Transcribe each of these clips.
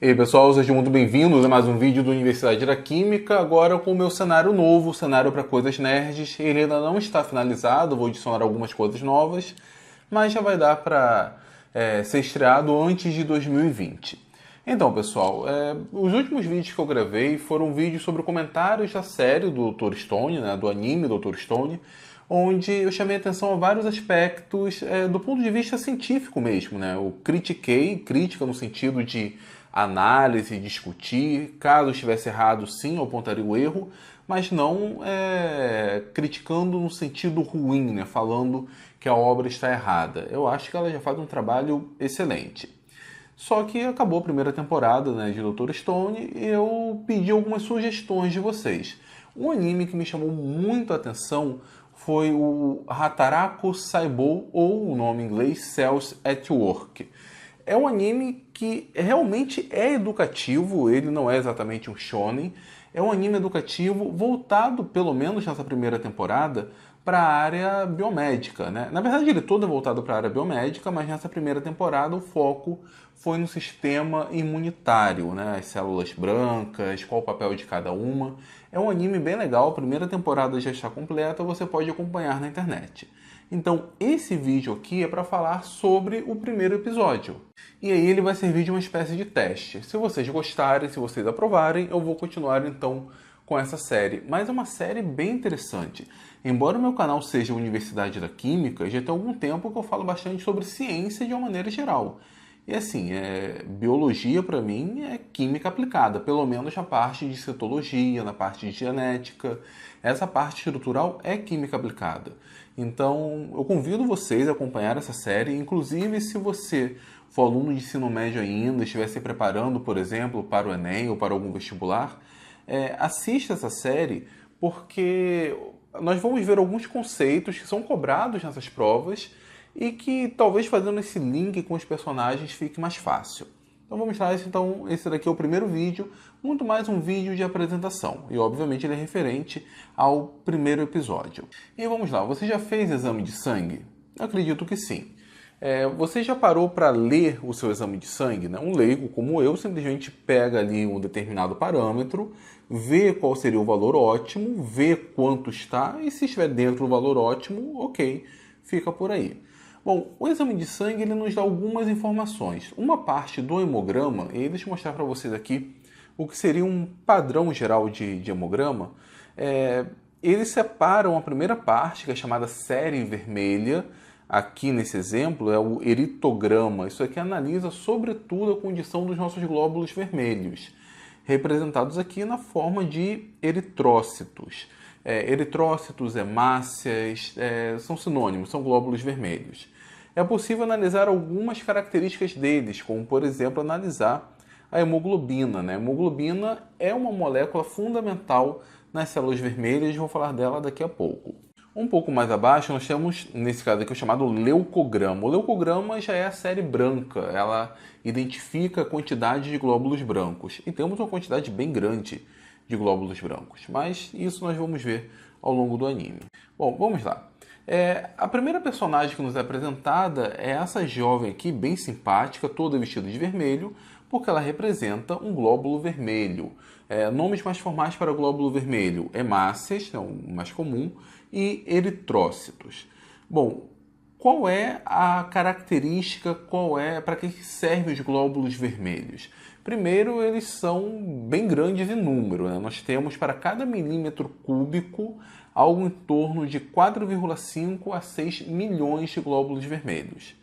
E aí pessoal, sejam muito bem-vindos a mais um vídeo do Universidade da Química, agora com o meu cenário novo, cenário para coisas nerds. Ele ainda não está finalizado, vou adicionar algumas coisas novas, mas já vai dar para ser estreado antes de 2020. Então pessoal, os últimos vídeos que eu gravei foram vídeos sobre comentários da série do Dr. Stone, né, do anime Dr. Stone, onde eu chamei atenção a vários aspectos do ponto de vista científico mesmo, né? Eu critiquei, crítica no sentido de análise, discutir, caso estivesse errado, sim, eu apontaria o erro, mas não criticando no sentido ruim, né? Falando que a obra está errada. Eu acho que ela já faz um trabalho excelente. Só que acabou a primeira temporada, né, de Dr. Stone e eu pedi algumas sugestões de vocês. Um anime que me chamou muito a atenção foi o Hataraku Saibou, ou o nome em inglês Cells at Work. É um anime que realmente é educativo, ele não é exatamente um shonen, é um anime educativo voltado, pelo menos nessa primeira temporada, para a área biomédica, né? Na verdade, ele todo é voltado para a área biomédica, mas nessa primeira temporada o foco foi no sistema imunitário, né? As células brancas, qual o papel de cada uma. É um anime bem legal, a primeira temporada já está completa, você pode acompanhar na internet. Então, esse vídeo aqui é para falar sobre o primeiro episódio. E aí ele vai servir de uma espécie de teste. Se vocês gostarem, se vocês aprovarem, eu vou continuar então com essa série. Mas é uma série bem interessante. Embora o meu canal seja Universidade da Química, já tem algum tempo que eu falo bastante sobre ciência de uma maneira geral. E assim, biologia para mim é química aplicada, pelo menos na parte de citologia, na parte de genética. Essa parte estrutural é química aplicada. Então, eu convido vocês a acompanhar essa série, inclusive se você for aluno de ensino médio ainda, estiver se preparando, por exemplo, para o Enem ou para algum vestibular, assista essa série, porque nós vamos ver alguns conceitos que são cobrados nessas provas e que talvez fazendo esse link com os personagens fique mais fácil. Então vamos lá, esse daqui é o primeiro vídeo, muito mais um vídeo de apresentação. E obviamente ele é referente ao primeiro episódio. E vamos lá, você já fez exame de sangue? Eu acredito que sim. Você já parou para ler o seu exame de sangue? Né? Um leigo como eu simplesmente pega ali um determinado parâmetro, vê qual seria o valor ótimo, vê quanto está e se estiver dentro do valor ótimo, ok, fica por aí. Bom, o exame de sangue ele nos dá algumas informações. Uma parte do hemograma, e deixa eu mostrar para vocês aqui o que seria um padrão geral de hemograma. Eles separam a primeira parte, que é chamada série vermelha. Aqui nesse exemplo é o eritograma. Isso aqui analisa sobretudo a condição dos nossos glóbulos vermelhos, representados aqui na forma de eritrócitos. Eritrócitos, hemácias, são sinônimos, são glóbulos vermelhos. É possível analisar algumas características deles, como por exemplo analisar a hemoglobina. Né? A hemoglobina é uma molécula fundamental nas células vermelhas, vou falar dela daqui a pouco. Um pouco mais abaixo nós temos, nesse caso aqui, o chamado leucograma. O leucograma já é a série branca, ela identifica a quantidade de glóbulos brancos. E temos uma quantidade bem grande de glóbulos brancos, mas isso nós vamos ver ao longo do anime. Bom, vamos lá. A primeira personagem que nos é apresentada é essa jovem aqui, bem simpática, toda vestida de vermelho, porque ela representa um glóbulo vermelho. Nomes mais formais para o glóbulo vermelho: hemácias, é o mais comum, e eritrócitos. Bom, qual é a característica, para que servem os glóbulos vermelhos? Primeiro, eles são bem grandes em número. Né? Nós temos para cada milímetro cúbico algo em torno de 4,5 a 6 milhões de glóbulos vermelhos.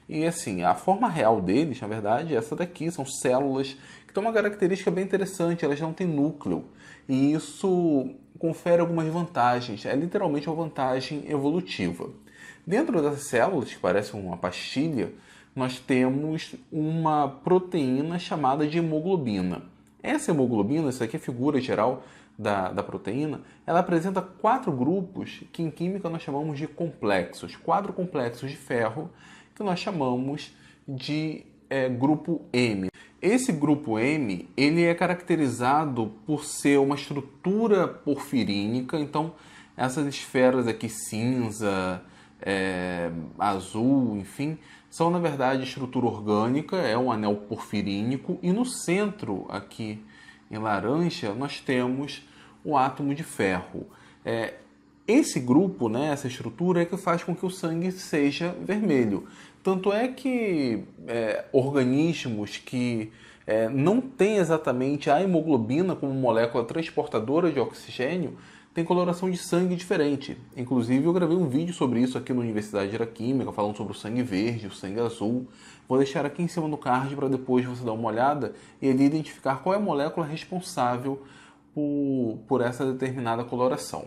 E assim, a forma real deles, na verdade, é essa daqui, são células que têm uma característica bem interessante, elas não têm núcleo. E isso confere algumas vantagens, é literalmente uma vantagem evolutiva. Dentro dessas células, que parecem uma pastilha, nós temos uma proteína chamada de hemoglobina. Essa hemoglobina, essa aqui é a figura geral da proteína, ela apresenta 4 grupos que em química nós chamamos de complexos. 4 complexos de ferro que nós chamamos de grupo M. Esse grupo M ele é caracterizado por ser uma estrutura porfirínica, então essas esferas aqui cinza, azul, enfim, São, na verdade, estrutura orgânica, é um anel porfirínico, e no centro, aqui em laranja, nós temos o átomo de ferro. Esse grupo, né, essa estrutura, é que faz com que o sangue seja vermelho. Tanto é que organismos que não têm exatamente a hemoglobina como molécula transportadora de oxigênio têm coloração de sangue diferente. Inclusive, eu gravei um vídeo sobre isso aqui na Universidade de Química, falando sobre o sangue verde, o sangue azul. Vou deixar aqui em cima no card para depois você dar uma olhada e ali identificar qual é a molécula responsável por essa determinada coloração.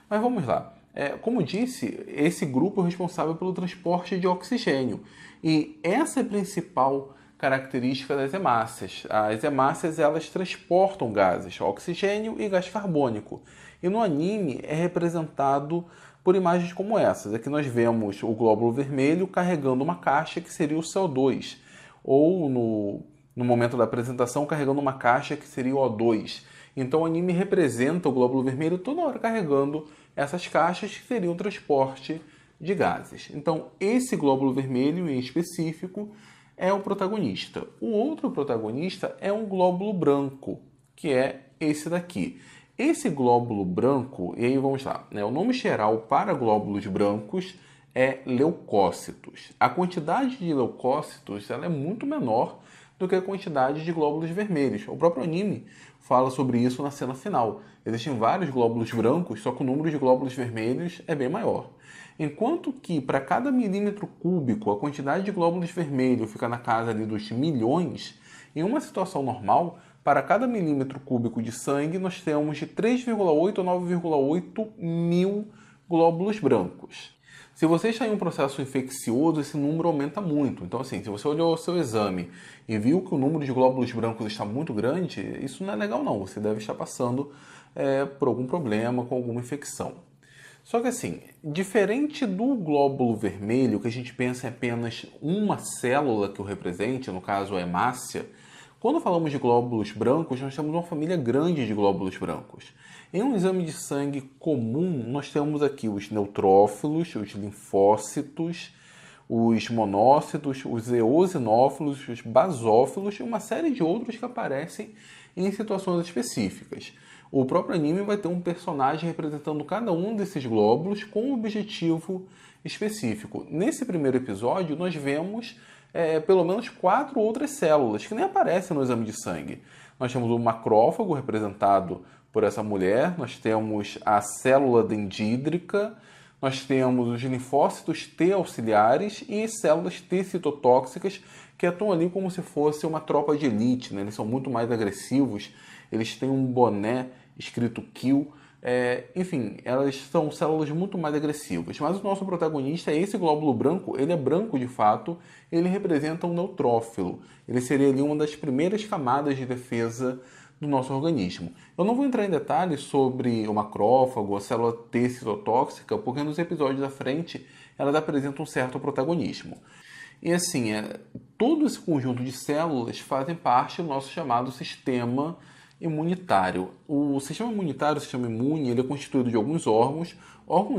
Mas vamos lá. Como disse, esse grupo é responsável pelo transporte de oxigênio. E essa é a principal característica das hemácias. As hemácias, elas transportam gases, oxigênio e gás carbônico. E no anime é representado por imagens como essas. Aqui nós vemos o glóbulo vermelho carregando uma caixa que seria o CO2. Ou no momento da apresentação carregando uma caixa que seria o O2. Então o anime representa o glóbulo vermelho toda hora carregando essas caixas que seriam o transporte de gases. Então esse glóbulo vermelho em específico é o protagonista. O outro protagonista é um glóbulo branco, que é esse daqui. Esse glóbulo branco, e aí vamos lá, né? O nome geral para glóbulos brancos é leucócitos. A quantidade de leucócitos ela é muito menor do que a quantidade de glóbulos vermelhos. O próprio anime fala sobre isso na cena final. Existem vários glóbulos brancos, só que o número de glóbulos vermelhos é bem maior. Enquanto que para cada milímetro cúbico a quantidade de glóbulos vermelhos fica na casa ali dos milhões, em uma situação normal, para cada milímetro cúbico de sangue nós temos de 3,8 a 9,8 mil glóbulos brancos. Se você está em um processo infeccioso, esse número aumenta muito. Então, assim, se você olhou o seu exame e viu que o número de glóbulos brancos está muito grande, isso não é legal não. Você deve estar passando por algum problema, com alguma infecção. Só que assim, diferente do glóbulo vermelho, que a gente pensa em apenas uma célula que o represente, no caso a hemácia, quando falamos de glóbulos brancos, nós temos uma família grande de glóbulos brancos. Em um exame de sangue comum, nós temos aqui os neutrófilos, os linfócitos, os monócitos, os eosinófilos, os basófilos e uma série de outros que aparecem em situações específicas. O próprio anime vai ter um personagem representando cada um desses glóbulos com um objetivo específico. Nesse primeiro episódio, nós vemos pelo menos 4 outras células que nem aparecem no exame de sangue. Nós temos o macrófago, representado por essa mulher, nós temos a célula dendrítica, nós temos os linfócitos T auxiliares e células T citotóxicas que atuam ali como se fosse uma tropa de elite, né? Eles são muito mais agressivos, eles têm um boné escrito Kill, enfim, elas são células muito mais agressivas. Mas o nosso protagonista é esse glóbulo branco, ele é branco de fato, ele representa um neutrófilo. Ele seria ali uma das primeiras camadas de defesa do nosso organismo. Eu não vou entrar em detalhes sobre o macrófago, a célula T citotóxica, porque nos episódios da frente elas apresentam um certo protagonismo. E assim, todo esse conjunto de células fazem parte do nosso chamado sistema imunitário. O sistema imunitário, o sistema imune, ele é constituído de alguns órgãos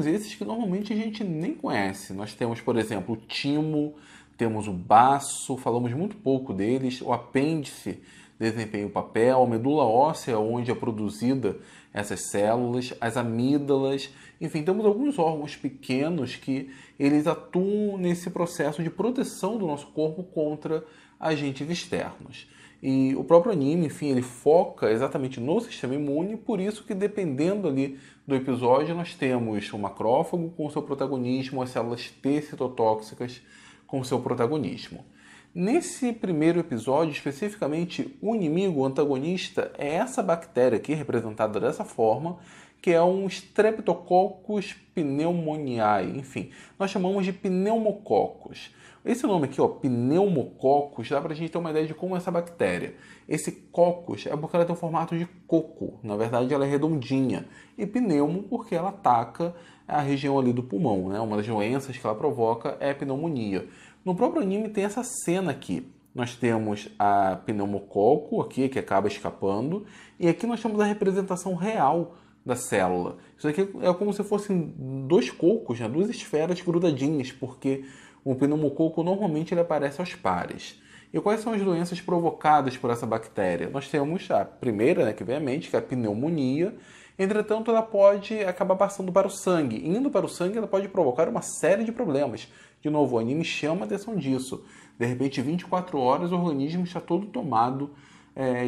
esses que normalmente a gente nem conhece. Nós temos, por exemplo, o timo, temos o baço, falamos muito pouco deles, o apêndice desempenha o papel, a medula óssea, onde é produzida essas células, as amígdalas, enfim, temos alguns órgãos pequenos que eles atuam nesse processo de proteção do nosso corpo contra agentes externos. E o próprio anime, enfim, ele foca exatamente no sistema imune, por isso que dependendo ali do episódio, nós temos o macrófago com o seu protagonismo, as células T citotóxicas com o seu protagonismo. Nesse primeiro episódio, especificamente, o inimigo, o antagonista, é essa bactéria aqui, representada dessa forma, que é um Streptococcus pneumoniae, enfim, nós chamamos de pneumococos. Esse nome aqui, pneumococcus, dá para a gente ter uma ideia de como é essa bactéria. Esse coccus é porque ela tem um formato de coco, na verdade ela é redondinha, e pneumo porque ela ataca a região ali do pulmão, né? Uma das doenças que ela provoca é a pneumonia. No próprio anime tem essa cena aqui. Nós temos a pneumococo aqui, que acaba escapando, e aqui nós temos a representação real da célula. Isso aqui é como se fossem 2 cocos, né? 2 esferas grudadinhas, porque o pneumococo normalmente ele aparece aos pares. E quais são as doenças provocadas por essa bactéria? Nós temos a primeira, né, que vem à mente, que é a pneumonia. Entretanto, ela pode acabar passando para o sangue. Indo para o sangue, ela pode provocar uma série de problemas. De novo, o anime chama a atenção disso. De repente, 24 horas, o organismo está todo tomado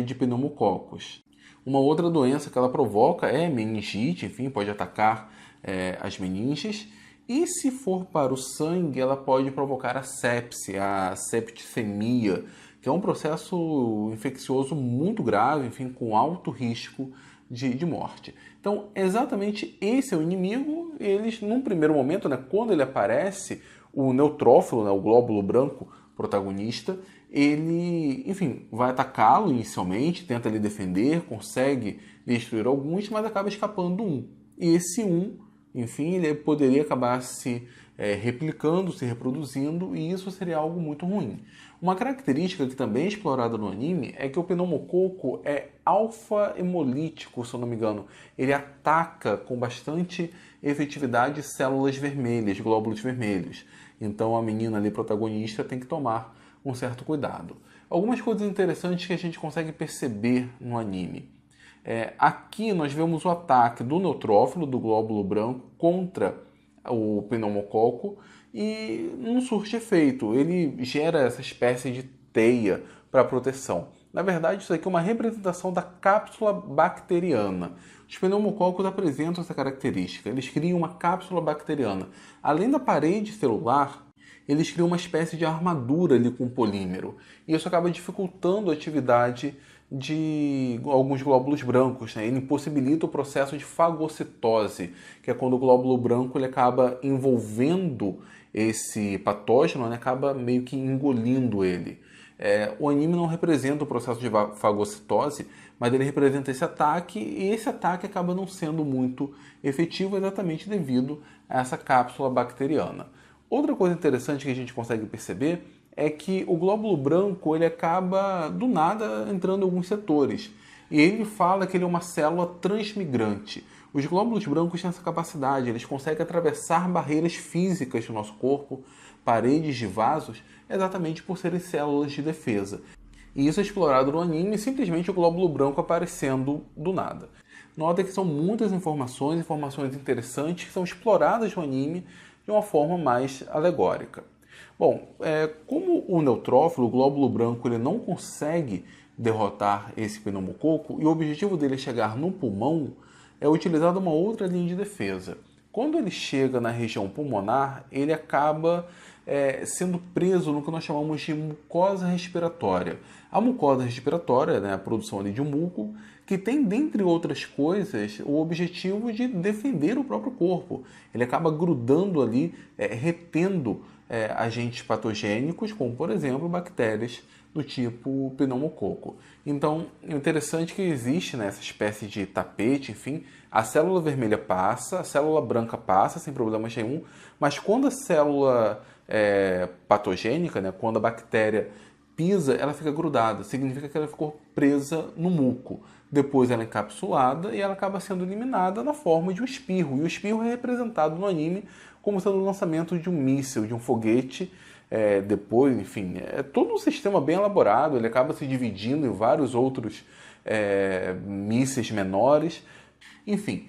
de pneumococos. Uma outra doença que ela provoca é meningite, enfim, pode atacar as meninges. E se for para o sangue, ela pode provocar a sepse, a septicemia, que é um processo infeccioso muito grave, enfim, com alto risco de morte. Então, exatamente esse é o inimigo. Eles, num primeiro momento, né, quando ele aparece, o neutrófilo, né, o glóbulo branco protagonista, ele, enfim, vai atacá-lo inicialmente, tenta lhe defender, consegue destruir alguns, mas acaba escapando um. E esse um, enfim, ele poderia acabar se replicando, se reproduzindo, e isso seria algo muito ruim. Uma característica que também é explorada no anime é que o pneumococo é alfa-hemolítico, se eu não me engano. Ele ataca com bastante efetividade células vermelhas, glóbulos vermelhos. Então a menina ali protagonista tem que tomar um certo cuidado. Algumas coisas interessantes que a gente consegue perceber no anime. Aqui nós vemos o ataque do neutrófilo, do glóbulo branco, contra o pneumococo e não surte efeito. Ele gera essa espécie de teia para proteção. Na verdade, isso aqui é uma representação da cápsula bacteriana. Os pneumococos apresentam essa característica. Eles criam uma cápsula bacteriana. Além da parede celular, eles criam uma espécie de armadura ali com polímero. E isso acaba dificultando a atividade de alguns glóbulos brancos, né? Ele impossibilita o processo de fagocitose, que é quando o glóbulo branco ele acaba envolvendo esse patógeno, né? Acaba meio que engolindo ele. O anime não representa o processo de fagocitose, mas ele representa esse ataque, e esse ataque acaba não sendo muito efetivo exatamente devido a essa cápsula bacteriana. Outra coisa interessante que a gente consegue perceber é que o glóbulo branco ele acaba do nada entrando em alguns setores. E ele fala que ele é uma célula transmigrante. Os glóbulos brancos têm essa capacidade, eles conseguem atravessar barreiras físicas do nosso corpo, paredes de vasos, exatamente por serem células de defesa. E isso é explorado no anime, simplesmente o glóbulo branco aparecendo do nada. Nota que são muitas informações interessantes que são exploradas no anime de uma forma mais alegórica. Bom, como o neutrófilo, o glóbulo branco, ele não consegue derrotar esse pneumococo e o objetivo dele é chegar no pulmão, é utilizada uma outra linha de defesa. Quando ele chega na região pulmonar, ele acaba sendo preso no que nós chamamos de mucosa respiratória. A mucosa respiratória, né, a produção ali de um muco, que tem, dentre outras coisas, o objetivo de defender o próprio corpo. Ele acaba grudando ali, retendo agentes patogênicos, como, por exemplo, bactérias do tipo pneumococo. Então, é interessante que existe, né, essa espécie de tapete, enfim, a célula vermelha passa, a célula branca passa, sem problemas nenhum, mas quando a célula patogênica, né, quando a bactéria pisa, ela fica grudada, significa que ela ficou presa no muco. Depois ela é encapsulada e ela acaba sendo eliminada na forma de um espirro. E o espirro é representado no anime como sendo o lançamento de um míssil, de um foguete. Depois, enfim, é todo um sistema bem elaborado, ele acaba se dividindo em vários outros mísseis menores. Enfim,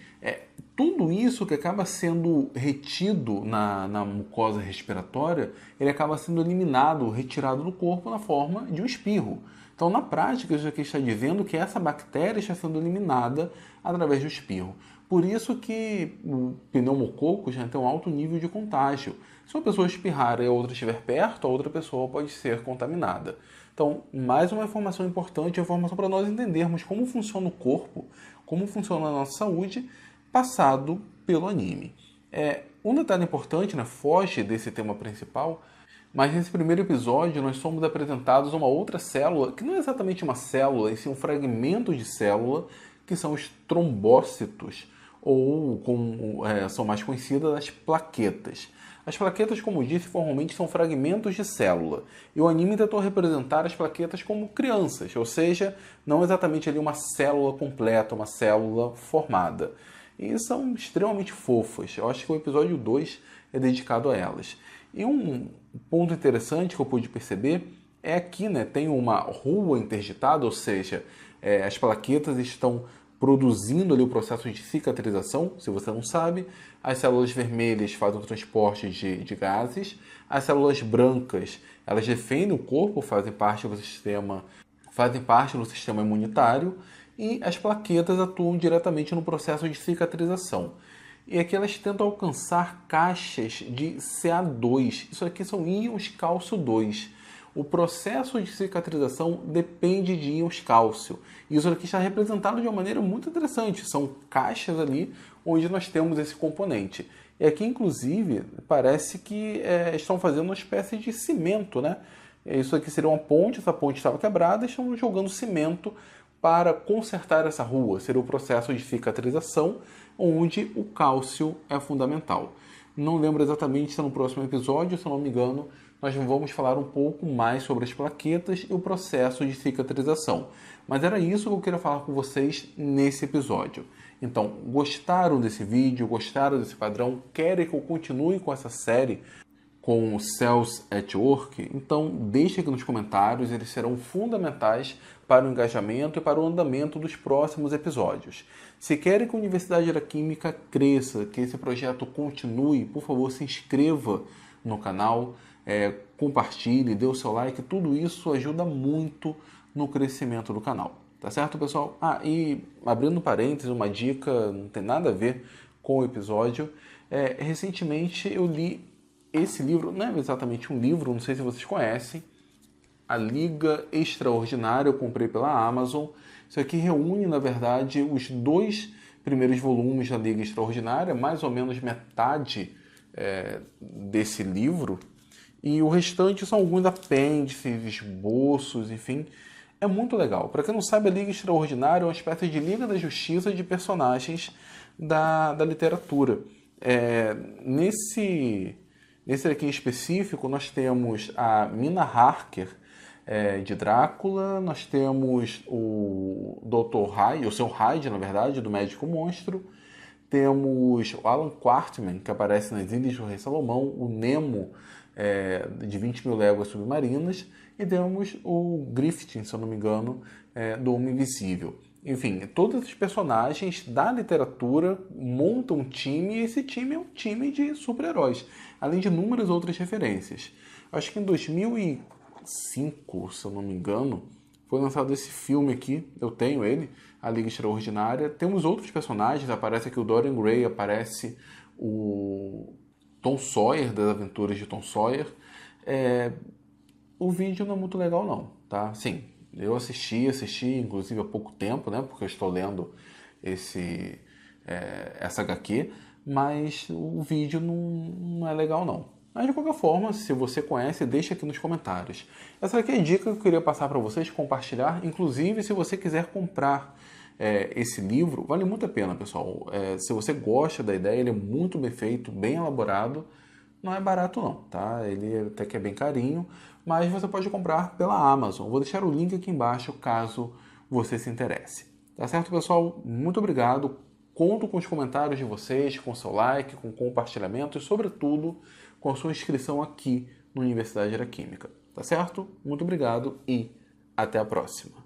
tudo isso que acaba sendo retido na mucosa respiratória, ele acaba sendo eliminado, retirado do corpo na forma de um espirro. Então, na prática, isso aqui está dizendo que essa bactéria está sendo eliminada através do espirro. Por isso que o pneumococo já tem um alto nível de contágio. Se uma pessoa espirrar e a outra estiver perto, a outra pessoa pode ser contaminada. Então, mais uma informação importante, uma informação para nós entendermos como funciona o corpo, como funciona a nossa saúde, passado pelo anime. Um detalhe importante, né, foge desse tema principal, mas nesse primeiro episódio nós somos apresentados a uma outra célula, que não é exatamente uma célula, e sim um fragmento de célula, que são os trombócitos, ou como são mais conhecidas, as plaquetas. As plaquetas, como disse, formalmente são fragmentos de célula. E o anime tentou representar as plaquetas como crianças, ou seja, não exatamente ali uma célula completa, uma célula formada. E são extremamente fofas. Eu acho que o episódio 2 é dedicado a elas. E um ponto interessante que eu pude perceber é aqui, né, tem uma rua interditada, ou seja, as plaquetas estão produzindo ali o processo de cicatrização, se você não sabe. As células vermelhas fazem o transporte de gases, as células brancas, elas defendem o corpo, fazem parte do sistema imunitário, e as plaquetas atuam diretamente no processo de cicatrização. E aqui elas tentam alcançar caixas de Ca2. Isso aqui são íons cálcio 2. O processo de cicatrização depende de íons cálcio. Isso aqui está representado de uma maneira muito interessante. São caixas ali onde nós temos esse componente. E aqui, inclusive, parece que estão fazendo uma espécie de cimento, né? Isso aqui seria uma ponte, essa ponte estava quebrada, estão jogando cimento para consertar essa rua. Seria o processo de cicatrização, onde o cálcio é fundamental. Não lembro exatamente se é no próximo episódio, se eu não me engano, nós vamos falar um pouco mais sobre as plaquetas e o processo de cicatrização. Mas era isso que eu queria falar com vocês nesse episódio. Então, gostaram desse vídeo? Gostaram desse padrão? Querem que eu continue com essa série com Cells at Work? Então deixe aqui nos comentários, eles serão fundamentais para o engajamento e para o andamento dos próximos episódios. Se querem que a Universidade da Química cresça, que esse projeto continue, por favor se inscreva no canal, compartilhe, dê o seu like, tudo isso ajuda muito no crescimento do canal. Tá certo, pessoal? E abrindo parênteses, uma dica, não tem nada a ver com o episódio. Recentemente eu li esse livro, não é exatamente um livro, não sei se vocês conhecem, A Liga Extraordinária, eu comprei pela Amazon. Isso aqui reúne, na verdade, os 2 primeiros volumes da Liga Extraordinária, mais ou menos metade desse livro, e o restante são alguns apêndices, esboços, enfim. É muito legal. Para quem não sabe, a Liga Extraordinária é uma espécie de Liga da Justiça de personagens da literatura. Nesse aqui em específico, nós temos a Mina Harker, de Drácula, nós temos o Dr. Hyde, o Sr. Hyde, na verdade, do Médico Monstro, temos o Alan Quartman, que aparece nas Ilhas do Rei Salomão, o Nemo, de 20 Mil Léguas Submarinas, e temos o Griffith, se eu não me engano, do Homem Invisível. Enfim, todos esses personagens da literatura montam um time, e esse time é um time de super-heróis, além de inúmeras outras referências. Acho que em 2005, se eu não me engano, foi lançado esse filme aqui, eu tenho ele, A Liga Extraordinária. Temos outros personagens, aparece aqui o Dorian Gray, aparece o Tom Sawyer, das aventuras de Tom Sawyer. O vídeo não é muito legal não, tá? Sim, eu assisti inclusive há pouco tempo, né? Porque eu estou lendo essa HQ, mas o vídeo não é legal não. Mas de qualquer forma, se você conhece, deixa aqui nos comentários. Essa aqui é a dica que eu queria passar para vocês, compartilhar. Inclusive, se você quiser comprar esse livro, vale muito a pena, pessoal. Se você gosta da ideia, ele é muito bem feito, bem elaborado. Não é barato não, tá? Ele até que é bem carinho, mas você pode comprar pela Amazon. Vou deixar o link aqui embaixo, caso você se interesse. Tá certo, pessoal? Muito obrigado. Conto com os comentários de vocês, com seu like, com compartilhamento e, sobretudo, com a sua inscrição aqui na Universidade da Química. Tá certo? Muito obrigado e até a próxima.